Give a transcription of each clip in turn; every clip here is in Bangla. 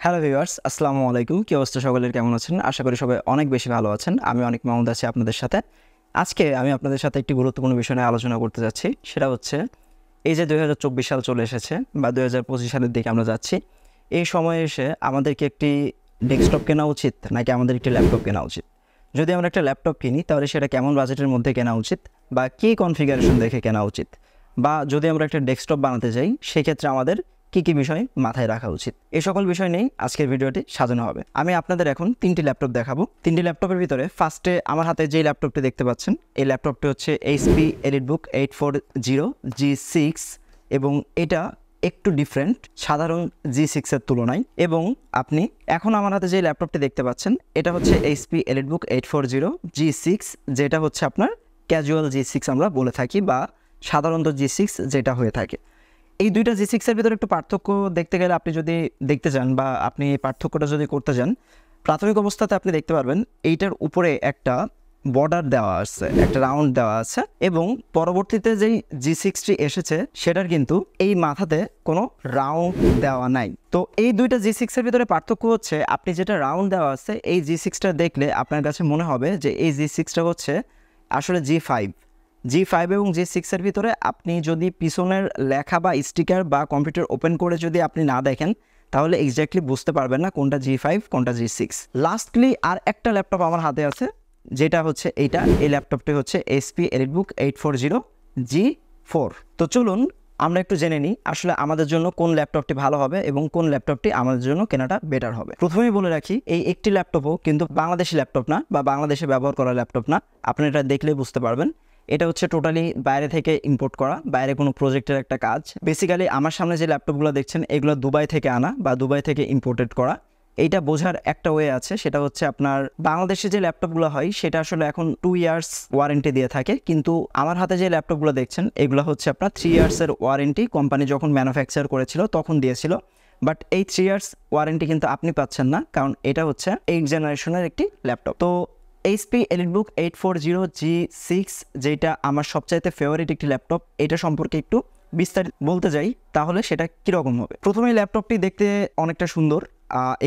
হ্যালো ভিউয়ার্স, আসসালামু আলাইকুম। কি অবস্থা সকলের, কেমন আছেন? আশা করি সবাই অনেক বেশি ভালো আছেন। আমি অনেক মাহমুদ আছি আপনাদের সাথে। আজকে আমি আপনাদের সাথে একটি গুরুত্বপূর্ণ বিষয় নিয়ে আলোচনা করতে যাচ্ছি। সেটা হচ্ছে এই যে 2024 সাল চলে এসেছে বা 2025 সালের দিকে আমরা যাচ্ছি। এই সময়ে এসে আমাদেরকে একটি ডেস্কটপ কেনা উচিত নাকি আমাদের একটি ল্যাপটপ কেনা উচিত? যদি আমরা একটা ল্যাপটপ কিনি তাহলে সেটা কেমন বাজেটের মধ্যে কেনা উচিত বা কী কনফিগারেশন দেখে কেনা উচিত? বা যদি আমরা একটা ডেস্কটপ বানাতে যাই সেক্ষেত্রে আমাদের কী কী বিষয় মাথায় রাখা উচিত? এই সকল বিষয় নিয়েই আজকের ভিডিওটি সাজানো হবে। আমি আপনাদের এখন তিনটি ল্যাপটপ দেখাবো। তিনটি ল্যাপটপের ভিতরে ফার্স্টে আমার হাতে যে ল্যাপটপটি দেখতে পাচ্ছেন, এই ল্যাপটপটি হচ্ছে HP EliteBook 840 G6 এবং এটা একটু ডিফারেন্ট সাধারণ G6 এর তুলনায়। এবং আপনি এখন আমার হাতে যে ল্যাপটপটি দেখতে পাচ্ছেন এটা হচ্ছে HP EliteBook 840 G6, যেটা হচ্ছে আপনার ক্যাজুয়াল G6 আমরা বলে থাকি বা সাধারণত G6 যেটা হয়ে থাকে। এই দুইটা G6 এর ভিতরে একটু পার্থক্য দেখতে গেলে আপনি যদি দেখতে চান বা আপনি পার্থক্যটা যদি করতে যান, প্রাথমিক অবস্থাতে আপনি দেখতে পারবেন এইটার উপরে একটা বর্ডার দেওয়া আছে, একটা রাউন্ড দেওয়া আছে এবং পরবর্তীতে যেই G6টি এসেছে সেটার কিন্তু এই মাথাতে কোনো রাউন্ড দেওয়া নাই। তো এই দুইটা G6 এর ভিতরে পার্থক্য হচ্ছে আপনি যেটা রাউন্ড দেওয়া আছে এই G6টা দেখলে আপনার কাছে মনে হবে যে এই G6টা হচ্ছে আসলে G5 এবং G6 এর ভিতরে আপনি যদি পিছনের লেখা বা স্টিকার বা কম্পিউটার ওপেন করে যদি আপনি না দেখেন তাহলে এক্স্যাক্টলি বুঝতে পারবেন না কোনটা G5 কোনটা G6। লাস্টলি আর একটা ল্যাপটপ আমার হাতে আছে যেটা হচ্ছে এইটা। এই ল্যাপটপটি হচ্ছে HP EliteBook 840 G4। তো চলুন আমরা একটু জেনে নিই আসলে আমাদের জন্য কোন ল্যাপটপটি ভালো হবে এবং কোন ল্যাপটপটি আমাদের জন্য কেনাটা বেটার হবে। প্রথমেই বলে রাখি এই একটি ল্যাপটপও কিন্তু বাংলাদেশি ল্যাপটপ না বা বাংলাদেশে ব্যবহার করা ল্যাপটপ না। আপনি এটা দেখলেই বুঝতে পারবেন এটা হচ্ছে টোটালি বাইরে থেকে ইম্পোর্ট করা, বাইরে কোনো প্রজেক্টের একটা কাজ। বেসিক্যালি আমার সামনে যে ল্যাপটপগুলো দেখছেন এগুলো দুবাই থেকে আনা বা দুবাই থেকে ইম্পোর্টেড করা। এইটা বোঝার একটা ওয়ে আছে, সেটা হচ্ছে আপনার বাংলাদেশে যে ল্যাপটপগুলো হয় সেটা আসলে এখন 2 ইয়ার্স ওয়ারেন্টি দিয়ে থাকে, কিন্তু আমার হাতে যে ল্যাপটপগুলো দেখছেন এগুলো হচ্ছে আপনার 3 ইয়ার্সের ওয়ারেন্টি কোম্পানি যখন ম্যানুফ্যাকচার করেছিল তখন দিয়েছিল। বাট এই 3 ইয়ার্স ওয়ারেন্টি কিন্তু আপনি পাচ্ছেন না, কারণ এটা হচ্ছে 8 জেনারেশনের একটি ল্যাপটপ। তো HP EliteBook 840 G6 যেটা আমার সবচাইতে ফেভারিট একটি ল্যাপটপ, এটা সম্পর্কে একটু বিস্তারিত বলতে যাই তাহলে সেটা কীরকম হবে। প্রথমেই ল্যাপটপটি দেখতে অনেকটা সুন্দর।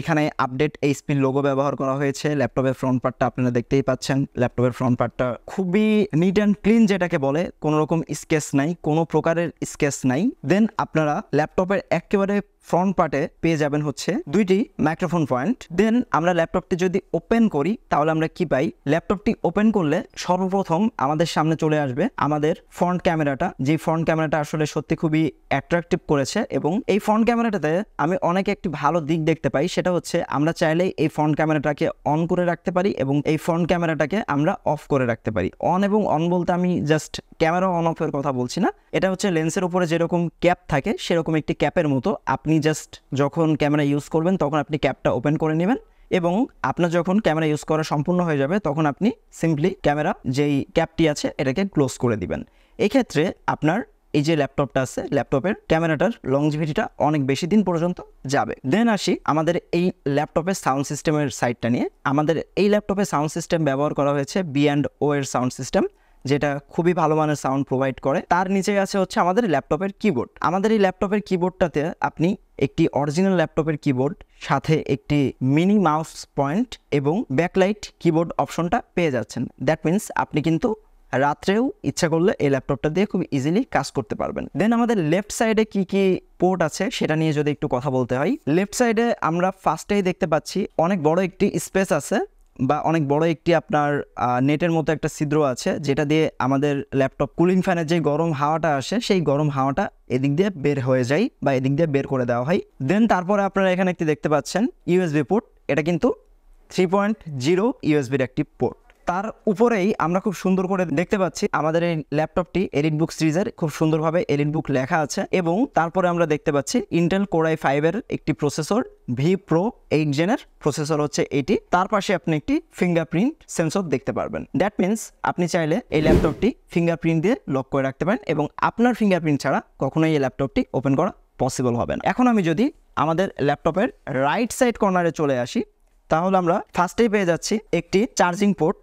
এখানে আপডেট HP লোগো ব্যবহার করা হয়েছে। ল্যাপটপের ফ্রন্ট পার্টটা আপনারা দেখতেই পাচ্ছেন। ল্যাপটপের ফ্রন্ট পার্টটা খুবই নিট অ্যান্ড ক্লিন, যেটাকে বলে কোনো রকম স্কেচ নাই, কোনো প্রকারের স্কেচ নাই। দেন আপনারা ল্যাপটপের একেবারে ফ্রন্ট পার্টে পেয়ে যাবেন হচ্ছে দুইটি মাইক্রোফোন পয়েন্ট। দেন আমরা ল্যাপটপটি যদি ওপেন করি তাহলে আমরা কি পাই? ল্যাপটপটি ওপেন করলে সর্বপ্রথম আমাদের সামনে চলে আসবে আমাদের ফ্রন্ট ক্যামেরাটা, যে ফ্রন্ট ক্যামেরাটা আসলে সত্যি খুবই অ্যাট্রাকটিভ করেছে। এবং এই ফ্রন্ট ক্যামেরাটাতে আমি অনেক একটি ভালো দিক দেখতে পাই, সেটা হচ্ছে আমরা চাইলেই এই ফ্রন্ট ক্যামেরাটাকে অন করে রাখতে পারি এবং এই ফ্রন্ট ক্যামেরাটাকে আমরা অফ করে রাখতে পারি। অন এবং অন বলতে আমি জাস্ট ক্যামেরা অন অফের কথা বলছি না, এটা হচ্ছে লেন্সের উপরে যেরকম ক্যাপ থাকে সেরকম একটি ক্যাপের মতো। আপনি জাস্ট যখন ক্যামেরা ইউজ করবেন তখন আপনি ক্যাপটা ওপেন করে নেবেন এবং আপনার যখন ক্যামেরা ইউজ করা সম্পূর্ণ হয়ে যাবে তখন আপনি সিম্পলি ক্যামেরা যেই ক্যাপটি আছে এটাকে ক্লোজ করে দিবেন। এক্ষেত্রে আপনার এই যে ল্যাপটপটা আছে ল্যাপটপের ক্যামেরাটার লংজিভিটিটা অনেক বেশি দিন পর্যন্ত যাবে। দেন আসি আমাদের এই ল্যাপটপের সাউন্ড সিস্টেমের সাইডটা নিয়ে। আমাদের এই ল্যাপটপে সাউন্ড সিস্টেম ব্যবহার করা হয়েছে B&O এর সাউন্ড সিস্টেম, যেটা খুবই ভালো মানের সাউন্ড প্রোভাইড করে। তার নিচে আছে হচ্ছে আমাদের ল্যাপটপের কিবোর্ড। আমাদের এই ল্যাপটপের কিবোর্ডটাতে আপনি একটি অরিজিনাল ল্যাপটপের কিবোর্ড সাথে একটি মিনি মাউস পয়েন্ট এবং ব্যাকলাইট কিবোর্ড অপশনটা পেয়ে যাচ্ছেন। দ্যাট মিনস আপনি কিন্তু রাত্রেও ইচ্ছা করলে এই ল্যাপটপটা দিয়ে খুব ইজিলি কাজ করতে পারবেন। দেন আমাদের লেফট সাইডে কি কি পোর্ট আছে সেটা নিয়ে যদি একটু কথা বলতে হয়, লেফট সাইডে আমরা ফার্স্টেই দেখতে পাচ্ছি অনেক বড় একটি স্পেস আছে বা অনেক বড় একটি আপনার নেটের মতো একটা ছিদ্র আছে, যেটা দিয়ে আমাদের ল্যাপটপ কুলিং ফ্যানের যে গরম হাওয়াটা আসে সেই গরম হাওয়াটা এদিক দিয়ে বের হয়ে যায় বা এদিক দিয়ে বের করে দেওয়া হয়। দেন তারপরে আপনারা এখানে একটি দেখতে পাচ্ছেন USB পোর্ট। এটা কিন্তু 3.0 USB একটি পোর্ট। তার উপরেই আমরা খুব সুন্দর করে দেখতে পাচ্ছি আমাদের এই ল্যাপটপটি EliteBook সিরিজের, খুব সুন্দরভাবে EliteBook লেখা আছে। এবং তারপরে আমরা দেখতে পাচ্ছি Intel Core i5 এর একটি প্রসেসর, V-Pro 8 জেনের প্রসেসর হচ্ছে এটি। তার পাশে আপনি একটি ফিঙ্গারপ্রিন্ট সেন্সর দেখতে পারবেন। দ্যাট মিনস আপনি চাইলে এই ল্যাপটপটি ফিঙ্গারপ্রিন্ট দিয়ে লক করে রাখতে পারেন এবং আপনার ফিঙ্গারপ্রিন্ট ছাড়া কখনোই এই ল্যাপটপটি ওপেন করা পসিবল হবে না। এখন আমি যদি আমাদের ল্যাপটপের রাইট সাইড কর্নারে চলে আসি তাহলে আমরা ফার্স্টেই পেয়ে যাচ্ছি একটি চার্জিং পোর্ট,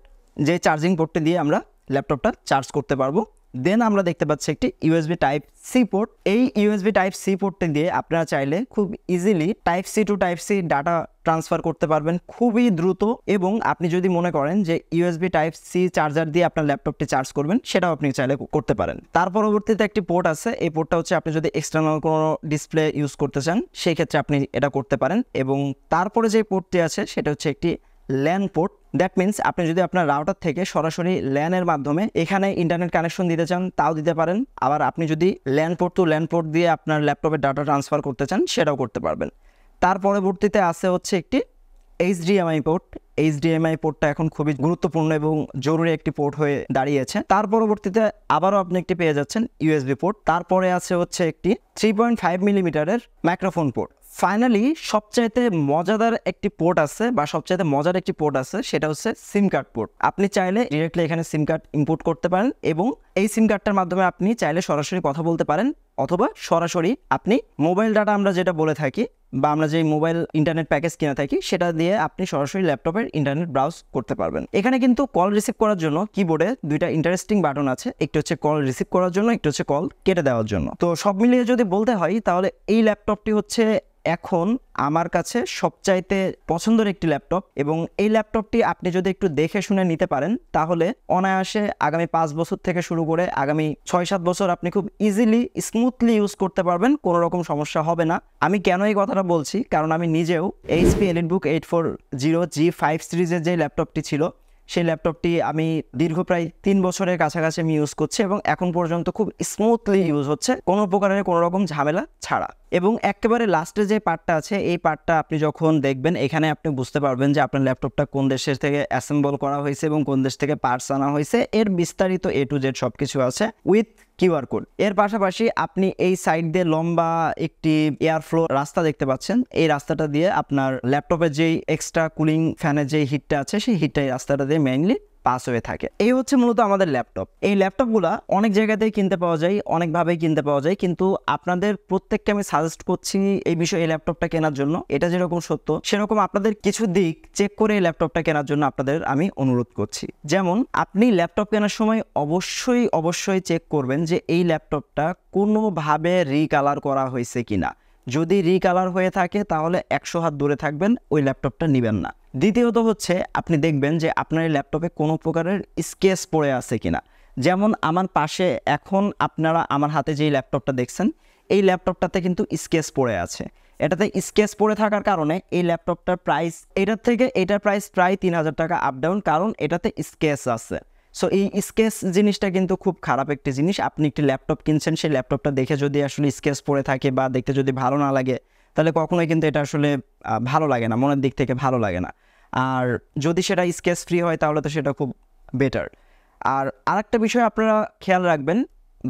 যে চার্জিং পোর্টটি দিয়ে আমরা ল্যাপটপটা চার্জ করতে পারবো। দেন আমরা দেখতে পাচ্ছি একটি ইউএসবি টাইপ সি পোর্ট। এই ইউএসবি টাইপ সি পোর্টটি দিয়ে আপনারা চাইলে খুব easily type C to type C data transfer করতে পারবেন খুবই দ্রুত। এবং আপনি যদি মনে করেন যে ইউএসবি টাইপ সি চার্জার দিয়ে আপনার ল্যাপটপটি চার্জ করবেন, সেটাও আপনি চাইলে করতে পারেন। তার পরবর্তীতে একটি পোর্ট আছে, এই পোর্টটা হচ্ছে আপনি যদি এক্সটার্নাল কোনো ডিসপ্লে ইউজ করতে চান সেই ক্ষেত্রে আপনি এটা করতে পারেন। এবং তারপরে যে পোর্টটি আছে সেটা হচ্ছে একটি ল্যান পোর্ট। দ্যাট মিনস আপনি যদি আপনার রাউটার থেকে সরাসরি ল্যানের মাধ্যমে এখানে ইন্টারনেট কানেকশন দিতে চান তাও দিতে পারেন। আবার আপনি যদি LAN port to LAN port দিয়ে আপনার ল্যাপটপের ডাটা ট্রান্সফার করতে চান সেটাও করতে পারবেন। তার পরবর্তীতে আছে হচ্ছে একটি এইচডিএমআই পোর্ট। এইচডিএমআই পোর্টটা এখন খুবই গুরুত্বপূর্ণ এবং জরুরি একটি পোর্ট হয়ে দাঁড়িয়েছে। তার পরবর্তীতে আবারও আপনি একটি পেয়ে যাচ্ছেন ইউএসবি পোর্ট। তারপরে আছে হচ্ছে একটি 3.5 মিলিমিটারের মাইক্রোফোন পোর্ট। ফাইনালি সবচাইতে মজাদার একটি পোর্ট আছে বা সবচাইতে মজার একটি পোর্ট আছে, সেটা হচ্ছে সিম কার্ড পোর্ট। আপনি চাইলে ডিরেক্টলি এখানে সিম কার্ড ইম্পোর্ট করতে পারেন এবং এই সিম কার্ডটার মাধ্যমে আপনি চাইলে সরাসরি কথা বলতে পারেন, অথবা সরাসরি আপনি মোবাইল ডাটা আমরা যেটা বলে থাকি বা আমরা যে মোবাইল ইন্টারনেট প্যাকেজ কিনে থাকি সেটা দিয়ে আপনি সরাসরি ল্যাপটপের ইন্টারনেট ব্রাউজ করতে পারবেন। এখানে কিন্তু কল রিসিভ করার জন্য কিবোর্ডে দুইটা ইন্টারেস্টিং বাটন আছে, একটি হচ্ছে কল রিসিভ করার জন্য, একটি হচ্ছে কল কেটে দেওয়ার জন্য। তো সব মিলিয়ে যদি বলতে হয় তাহলে এই ল্যাপটপটি হচ্ছে এখন আমার কাছে সবচাইতে পছন্দের একটি ল্যাপটপ। এবং এই ল্যাপটপটি আপনি যদি একটু দেখে শুনে নিতে পারেন তাহলে অনায়াসে আগামী 5 বছর থেকে শুরু করে আগামী 6-7 বছর আপনি খুব ইজিলি স্মুথলি ইউজ করতে পারবেন, কোনো রকম সমস্যা হবে না। আমি কেন এই কথাটা বলছি, কারণ আমি নিজেও এইচপি এলিটবুক 840G5 সিরিজের যে ল্যাপটপটি ছিল সেই ল্যাপটপটি আমি দীর্ঘ প্রায় 3 বছরের কাছাকাছি আমি ইউজ করছি এবং এখন পর্যন্ত খুব স্মুথলি ইউজ হচ্ছে, কোনো প্রকারের কোনো রকম ঝামেলা ছাড়া। এবং একেবারে লাস্টে যে পার্টটা আছে এই পার্টটা আপনি যখন দেখবেন এখানে আপনি বুঝতে পারবেন যে আপনার ল্যাপটপটা কোন দেশের থেকে অ্যাসেম্বল করা হয়েছে এবং কোন দেশ থেকে পার্টস আনা হয়েছে, এর বিস্তারিত A to Z সব কিছু আছে উইথ কিউআর কোড। এর পাশাপাশি আপনি এই সাইড দিয়ে লম্বা একটি এয়ার ফ্লো রাস্তা দেখতে পাচ্ছেন। এই রাস্তাটা দিয়ে আপনার ল্যাপটপের যেই এক্সট্রা কুলিং ফ্যানের যে হিটটা আছে সেই হিটটা এই রাস্তাটা দিয়ে মেইনলি পাস হয়ে থাকে। এই হচ্ছে মূলত আমাদের ল্যাপটপ। এই ল্যাপটপগুলো অনেক জায়গাতেই কিনতে পাওয়া যায়, অনেকভাবেই কিনতে পাওয়া যায়, কিন্তু আপনাদের প্রত্যেককে আমি সাজেস্ট করছি এই বিষয়ে এই ল্যাপটপটা কেনার জন্য। এটা যেরকম সত্য সেরকম আপনাদের কিছু দিক চেক করে এই ল্যাপটপটা কেনার জন্য আপনাদের আমি অনুরোধ করছি। যেমন আপনি ল্যাপটপ কেনার সময় অবশ্যই চেক করবেন যে এই ল্যাপটপটা কোনোভাবে রিকালার করা হয়েছে কিনা। যদি রিকালার হয়ে থাকে তাহলে 100 হাত দূরে থাকবেন, ওই ল্যাপটপটা নেবেন না। দ্বিতীয়ত হচ্ছে আপনি দেখবেন যে আপনার এই ল্যাপটপে কোনো প্রকারের স্কেচ পড়ে আছে কিনা। যেমন আমার পাশে এখন আপনারা আমার হাতে যেই ল্যাপটপটা দেখছেন এই ল্যাপটপটাতে কিন্তু স্কেচ পড়ে আছে। এটাতে স্কেচ পড়ে থাকার কারণে এই ল্যাপটপটার প্রাইস এটার প্রাইস প্রায় 3000 টাকা আপ ডাউন, কারণ এটাতে স্কেচ আছে। সো এই স্কেচ জিনিসটা কিন্তু খুব খারাপ একটি জিনিস। আপনি একটি ল্যাপটপ কিনছেন, সেই ল্যাপটপটা দেখে যদি আসলে স্কেচ পড়ে থাকে বা দেখতে যদি ভালো না লাগে তাহলে কখনোই কিন্তু এটা আসলে ভালো লাগে না, মনের দিক থেকে ভালো লাগে না। আর যদি সেটা স্কেচ ফ্রি হয় তাহলে তো সেটা খুব বেটার। আর আরেকটা বিষয় আপনারা খেয়াল রাখবেন,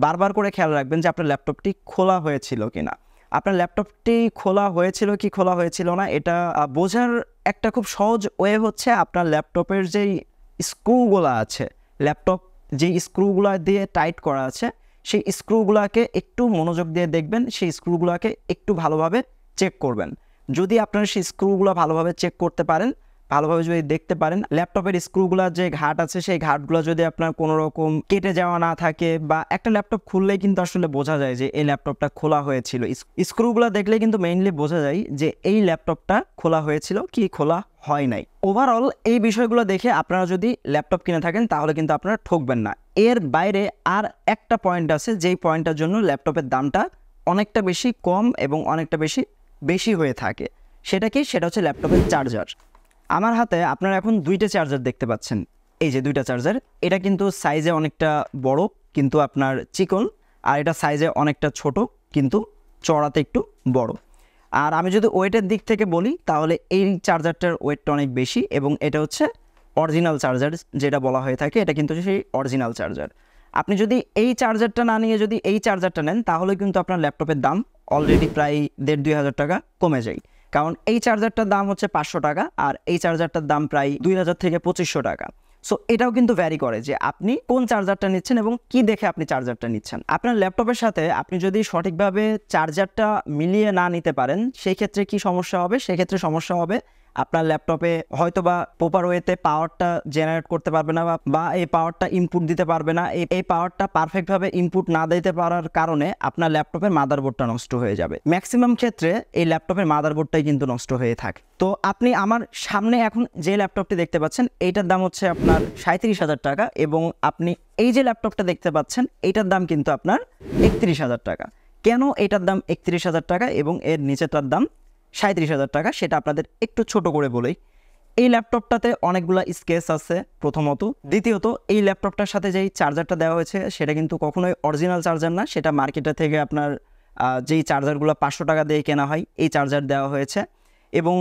বারবার করে খেয়াল রাখবেন যে আপনার ল্যাপটপটি খোলা হয়েছিল কিনা। আপনার ল্যাপটপটি খোলা হয়েছিল কি খোলা হয়েছিল না এটা বোঝার একটা খুব সহজ ওয়ে হচ্ছে আপনার ল্যাপটপের যেই স্ক্রুগুলো আছে, ল্যাপটপ যেই স্ক্রুগুলো দিয়ে টাইট করা আছে সেই স্ক্রুগুলোকে একটু মনোযোগ দিয়ে দেখবেন, সেই স্ক্রুগুলোকে একটু ভালোভাবে চেক করবেন। যদি আপনারা সেই স্ক্রুগুলো ভালোভাবে চেক করতে পারেন, ভালোভাবে যদি দেখতে পারেন ল্যাপটপের স্ক্রুগুলোর যে ঘাট আছে সেই ঘাটগুলো যদি আপনার কোনো রকম কেটে যাওয়া না থাকে, বা একটা ল্যাপটপ খুললেই কিন্তু আসলে বোঝা যায় যে এই ল্যাপটপটা খোলা হয়েছিল। স্ক্রুগুলো দেখলে কিন্তু মেইনলি বোঝা যায় যে এই ল্যাপটপটা খোলা হয়েছিল কি খোলা হয় নাই। ওভারঅল এই বিষয়গুলো দেখে আপনারা যদি ল্যাপটপ কিনে থাকেন তাহলে কিন্তু আপনারা ঠকবেন না। এর বাইরে আর একটা পয়েন্ট আছে যেই পয়েন্টটার জন্য ল্যাপটপের দামটা অনেকটা বেশি কম এবং অনেকটা বেশি হয়ে থাকে। সেটা কি? সেটা হচ্ছে ল্যাপটপের চার্জার। আমার হাতে আপনারা এখন দুইটা চার্জার দেখতে পাচ্ছেন, এই যে দুইটা চার্জার। এটা কিন্তু সাইজে অনেকটা বড় কিন্তু আপনার চিকন, আর এটা সাইজে অনেকটা ছোট কিন্তু চড়াতে একটু বড়। আর আমি যদি ওয়েটের দিক থেকে বলি তাহলে এই চার্জারটার ওয়েটটা অনেক বেশি এবং এটা হচ্ছে অরিজিনাল চার্জার যেটা বলা হয়ে থাকে, এটা কিন্তু সেই অরিজিনাল চার্জার। আপনি যদি এই চার্জারটা না নিয়ে যদি এই চার্জারটা নেন তাহলে কিন্তু আপনার ল্যাপটপের দাম অলরেডি প্রায় 1500-2000 টাকা কমে যায়। কারণ এই চার্জারটার দাম হচ্ছে 500 টাকা আর এই চার্জারটার দাম প্রায় 2000 থেকে 2500 টাকা। সো এটাও কিন্তু ভ্যারি করে যে আপনি কোন চার্জারটা নিচ্ছেন এবং কি দেখে আপনি চার্জারটা নিচ্ছেন। আপনার ল্যাপটপের সাথে আপনি যদি সঠিকভাবে চার্জারটা মিলিয়ে না নিতে পারেন সেই ক্ষেত্রে কি সমস্যা হবে? সেক্ষেত্রে সমস্যা হবে আপনার ল্যাপটপে হয়তো বা প্রপার ওয়েতে পাওয়ারটা জেনারেট করতে পারবে না বা এই পাওয়ারটা ইনপুট দিতে পারবে না। এই পাওয়ারটা পারফেক্টভাবে ইনপুট না দিতে পারার কারণে আপনার ল্যাপটপের মাদারবোর্ডটা নষ্ট হয়ে যাবে। ম্যাক্সিমাম ক্ষেত্রে এই ল্যাপটপের মাদারবোর্ডটাই কিন্তু নষ্ট হয়ে থাকে। তো আপনি আমার সামনে এখন যে ল্যাপটপটি দেখতে পাচ্ছেন এইটার দাম হচ্ছে আপনার 37,000 টাকা, এবং আপনি এই যে ল্যাপটপটা দেখতে পাচ্ছেন এইটার দাম কিন্তু আপনার 31,000 টাকা। কেন এটার দাম 31,000 টাকা এবং এর নিচেটার দাম 37,000 টাকা সেটা আপনাদের একটু ছোট করে বলেই। এই ল্যাপটপটাতে অনেকগুলো স্কেচ আছে প্রথমত। দ্বিতীয়ত এই ল্যাপটপটার সাথে যেই চার্জারটা দেওয়া হয়েছে সেটা কিন্তু কখনোই অরিজিনাল চার্জার না, সেটা মার্কেটে থেকে আপনার যেই চার্জারগুলো 500 টাকা দিয়ে কেনা হয় এই চার্জার দেওয়া হয়েছে। এবং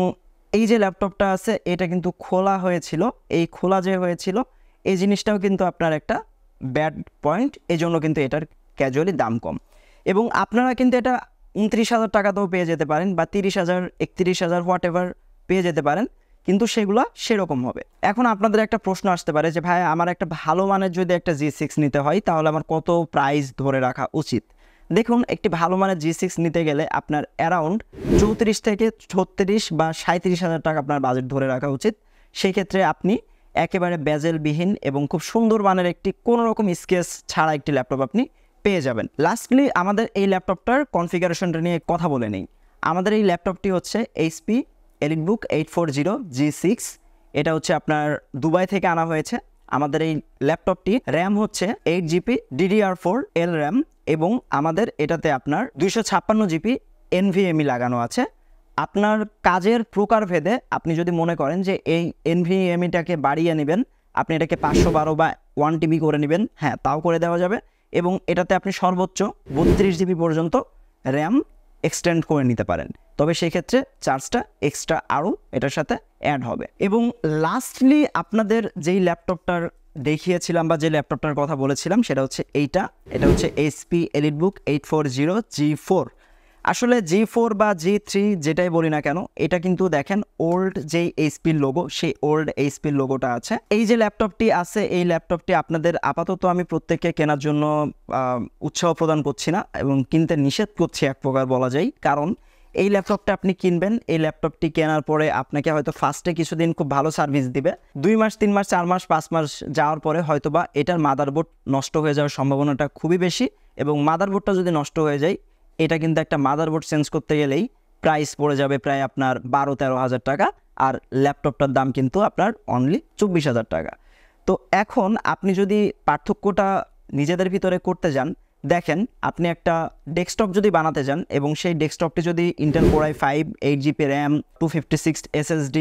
এই যে ল্যাপটপটা আছে এটা কিন্তু খোলা হয়েছিল, এই খোলা যে হয়েছিল এই জিনিসটাও কিন্তু আপনার একটা ব্যাড পয়েন্ট, এই জন্য কিন্তু এটার ক্যাজুয়ালি দাম কম। এবং আপনারা কিন্তু এটা 29,000 টাকাতেও পেয়ে যেতে পারেন বা 30,000 31,000 হোয়াট এভার পেয়ে যেতে পারেন, কিন্তু সেগুলো সেরকম হবে। এখন আপনাদের একটা প্রশ্ন আসতে পারে যে ভাই আমার একটা ভালো মানের যদি একটা G6 নিতে হয় তাহলে আমার কত প্রাইস ধরে রাখা উচিত? দেখুন, একটি ভালো মানের G6 নিতে গেলে আপনার অ্যারাউন্ড 34 থেকে 36 বা 37,000 টাকা আপনার বাজেট ধরে রাখা উচিত। সেই ক্ষেত্রে আপনি একেবারে বেজেলবিহীন এবং খুব সুন্দর মানের একটি কোনো রকম স্কেচ ছাড়া একটি ল্যাপটপ আপনি পেয়ে যাবেন। লাস্টলি আমাদের এই ল্যাপটপটার কনফিগারেশনটা নিয়ে কথা বলে নেই। আমাদের এই ল্যাপটপটি হচ্ছে HP EliteBook 840 G6। এটা হচ্ছে আপনার দুবাই থেকে আনা হয়েছে। আমাদের এই ল্যাপটপটি র্যাম হচ্ছে 8GB DDR4 L র্যাম, এবং আমাদের এটাতে আপনার 256GB NVMe লাগানো আছে। আপনার কাজের প্রকারভেদে আপনি যদি মনে করেন যে এই NVMeটাকে বাড়িয়ে নেবেন, আপনি এটাকে 512 বা 1TB করে নেবেন, হ্যাঁ তাও করে দেওয়া যাবে। এবং এটাতে আপনি সর্বোচ্চ 32GB পর্যন্ত র্যাম এক্সটেন্ড করে নিতে পারেন, তবে সেই ক্ষেত্রে চার্জটা এক্সট্রা আরও এটার সাথে অ্যাড হবে। এবং লাস্টলি আপনাদের যেই ল্যাপটপটার দেখিয়েছিলাম বা যে ল্যাপটপটার কথা বলেছিলাম সেটা হচ্ছে এটা হচ্ছে HP EliteBook 840 G4। আসলে G4 বা G3 যেটাই বলি না কেন, এটা কিন্তু দেখেন ওল্ড যেই HP লোগো, সেই ওল্ড HP লোগোটা আছে। এই যে ল্যাপটপটি আছে এই ল্যাপটপটি আপনাদের আপাতত আমি প্রত্যেককে কেনার জন্য উৎসাহ প্রদান করছি না এবং কিনতে নিষেধ করছি এক প্রকার বলা যায়। কারণ এই ল্যাপটপটা আপনি কিনবেন, এই ল্যাপটপটি কেনার পরে আপনাকে হয়তো ফার্স্টে কিছুদিন খুব ভালো সার্ভিস দিবে, 2 মাস 3 মাস 4 মাস 5 মাস যাওয়ার পরে হয়তোবা এটার মাদারবোর্ড নষ্ট হয়ে যাওয়ার সম্ভাবনাটা খুবই বেশি। এবং মাদারবোর্ডটা যদি নষ্ট হয়ে যায়, এটা কিন্তু একটা মাদারবোর্ড চেঞ্জ করতে গেলেই প্রাইস পড়ে যাবে প্রায় আপনার 12-13 হাজার টাকা, আর ল্যাপটপটার দাম কিন্তু আপনার অনলি 24,000 টাকা। তো এখন আপনি যদি পার্থক্যটা নিজেদের ভিতরে করতে যান, দেখেন আপনি একটা ডেস্কটপ যদি বানাতে যান এবং সেই ডেস্কটপটি যদি Intel Core i5 8GB RAM 256 SSD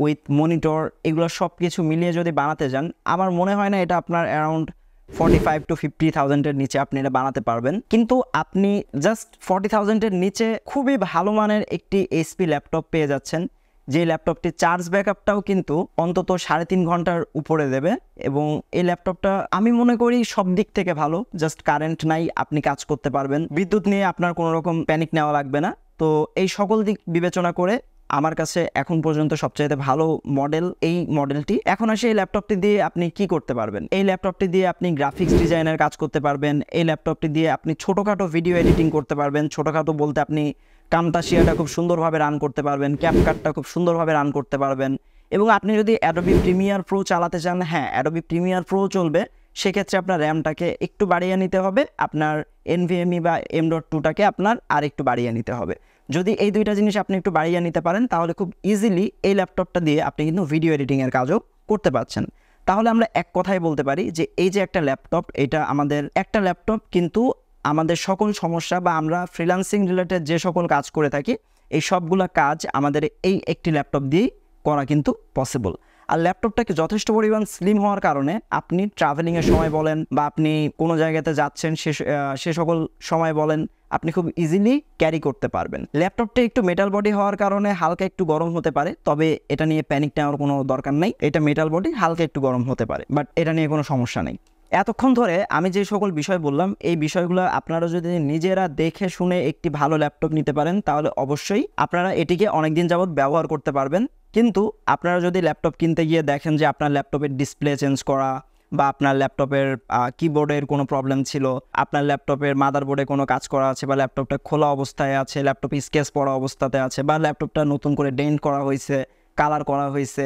with monitor এগুলো সব কিছু মিলিয়ে যদি বানাতে যান, আমার মনে হয় না এটা আপনার অ্যারাউন্ড 45 to 50,000-এর নিচে আপনি এটা বানাতে পারবেন। কিন্তু আপনি জাস্ট 40,000-এর নিচে খুবই ভালো মানের একটি HP ল্যাপটপ পেয়ে যাচ্ছেন, যে ল্যাপটপটির চার্জ ব্যাকআপটাও কিন্তু অন্তত 3.5 ঘন্টার উপরে দেবে। এবং এই ল্যাপটপটা আমি মনে করি সব দিক থেকে ভালো, জাস্ট কারেন্ট নাই, আপনি কাজ করতে পারবেন, বিদ্যুৎ নিয়ে আপনার কোনো রকম প্যানিক নেওয়া লাগবে না। তো এই সকল দিক বিবেচনা করে আমার কাছে এখন পর্যন্ত সবচাইতে ভালো মডেল এই মডেলটি। এখন আসে এই ল্যাপটপটি দিয়ে আপনি কি করতে পারবেন। এই ল্যাপটপটি দিয়ে আপনি গ্রাফিক্স ডিজাইনের কাজ করতে পারবেন, এই ল্যাপটপটি দিয়ে আপনি ছোটোখাটো ভিডিও এডিটিং করতে পারবেন। ছোটোখাটো বলতে আপনি কামতাশিয়াটা খুব সুন্দরভাবে রান করতে পারবেন, ক্যাপকাটটা খুব সুন্দরভাবে রান করতে পারবেন। এবং আপনি যদি অ্যাডোবি প্রিমিয়ার প্রো চালাতে চান, হ্যাঁ অ্যাডোবি প্রিমিয়ার প্রো চলবে, সেক্ষেত্রে আপনার র্যামটাকে একটু বাড়িয়ে নিতে হবে, আপনার NVMe বা M.2টাকে আপনার আর একটু বাড়িয়ে নিতে হবে। যদি এই দুইটা জিনিস আপনি একটু বাড়িয়ে নিতে পারেন তাহলে খুব ইজিলি এই ল্যাপটপটা দিয়ে আপনি কিন্তু ভিডিও এডিটিংয়ের কাজও করতে পারছেন। তাহলে আমরা এক কথায় বলতে পারি যে এই যে একটা ল্যাপটপ, এটা আমাদের একটা ল্যাপটপ কিন্তু আমাদের সকল সমস্যা বা আমরা ফ্রিল্যান্সিং রিলেটেড যে সকল কাজ করে থাকি এই সবগুলো কাজ আমাদের এই একটি ল্যাপটপ দিয়েই করা কিন্তু পসিবল। আর ল্যাপটপটাকে যথেষ্ট পরিমাণ স্লিম হওয়ার কারণে আপনি ট্রাভেলিংয়ের সময় বলেন বা আপনি কোনো জায়গাতে যাচ্ছেন সে সকল সময় বলেন আপনি খুব ইজিলি ক্যারি করতে পারবেন। ল্যাপটপটা একটু মেটাল বডি হওয়ার কারণে হালকা একটু গরম হতে পারে, তবে এটা নিয়ে প্যানিক নেওয়ার কোনো দরকার নেই। এটা মেটাল বডি, হালকা একটু গরম হতে পারে, বাট এটা নিয়ে কোনো সমস্যা নেই। এতক্ষণ ধরে আমি যে সকল বিষয় বললাম এই বিষয়গুলো আপনারা যদি নিজেরা দেখে শুনে একটি ভালো ল্যাপটপ নিতে পারেন তাহলে অবশ্যই আপনারা এটিকে অনেকদিন যাবত ব্যবহার করতে পারবেন। কিন্তু আপনারা যদি ল্যাপটপ কিনতে গিয়ে দেখেন যে আপনার ল্যাপটপের ডিসপ্লে চেঞ্জ করা বা আপনার ল্যাপটপের কিবোর্ডের কোনো প্রবলেম ছিল, আপনার ল্যাপটপের মাদারবোর্ডে কোনো কাজ করা আছে বা ল্যাপটপটা খোলা অবস্থায় আছে, ল্যাপটপ স্কেচ পড়া অবস্থাতে আছে বা ল্যাপটপটা নতুন করে ডেন্ট করা হয়েছে, কালার করা হয়েছে,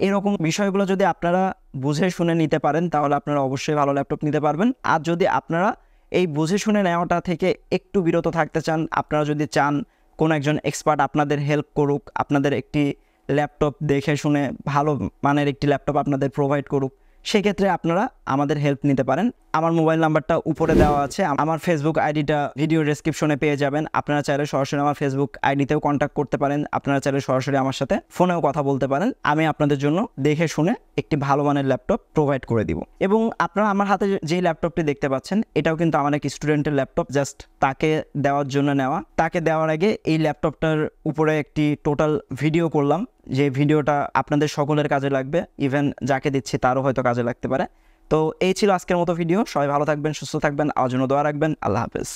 এরকম বিষয়গুলো যদি আপনারা বুঝে শুনে নিতে পারেন তাহলে আপনারা অবশ্যই ভালো ল্যাপটপ নিতে পারবেন। আর যদি আপনারা এই বুঝে শুনে নেওয়াটা থেকে একটু বিরত থাকতে চান, আপনারা যদি চান কোনো একজন এক্সপার্ট আপনাদের হেল্প করুক, আপনাদের একটি ল্যাপটপ দেখে শুনে ভালো মানের একটি ল্যাপটপ আপনাদের প্রোভাইড করুক, সেক্ষেত্রে আপনারা আমাদের হেল্প নিতে পারেন। আমার মোবাইল নাম্বারটা উপরে দেওয়া আছে, আমার ফেসবুক আইডিটা ভিডিও ডেসক্রিপশনে পেয়ে যাবেন। আপনারা চাইলে সরাসরি আমার ফেসবুক আইডিতেও কন্ট্যাক্ট করতে পারেন, আপনারা চাইলে সরাসরি আমার সাথে ফোনেও কথা বলতে পারেন। আমি আপনাদের জন্য দেখে শুনে একটি ভালো মানের ল্যাপটপ প্রোভাইড করে দিব। এবং আপনারা আমার হাতে যেই ল্যাপটপটি দেখতে পাচ্ছেন এটাও কিন্তু আমার এক স্টুডেন্টের ল্যাপটপ, জাস্ট তাকে দেওয়ার জন্য নেওয়া। তাকে দেওয়ার আগে এই ল্যাপটপটার উপরে একটি টোটাল ভিডিও করলাম, যে ভিডিওটা আপনাদের সকলের কাজে লাগবে, ইভেন যাকে দিচ্ছি তারও হয়তো কাজে লাগতে পারে। তো এই ছিল আজকের মতো ভিডিও। সবাই ভালো থাকবেন, সুস্থ থাকবেন, আমার জন্য দোয়া রাখবেন। আল্লাহ হাফেজ।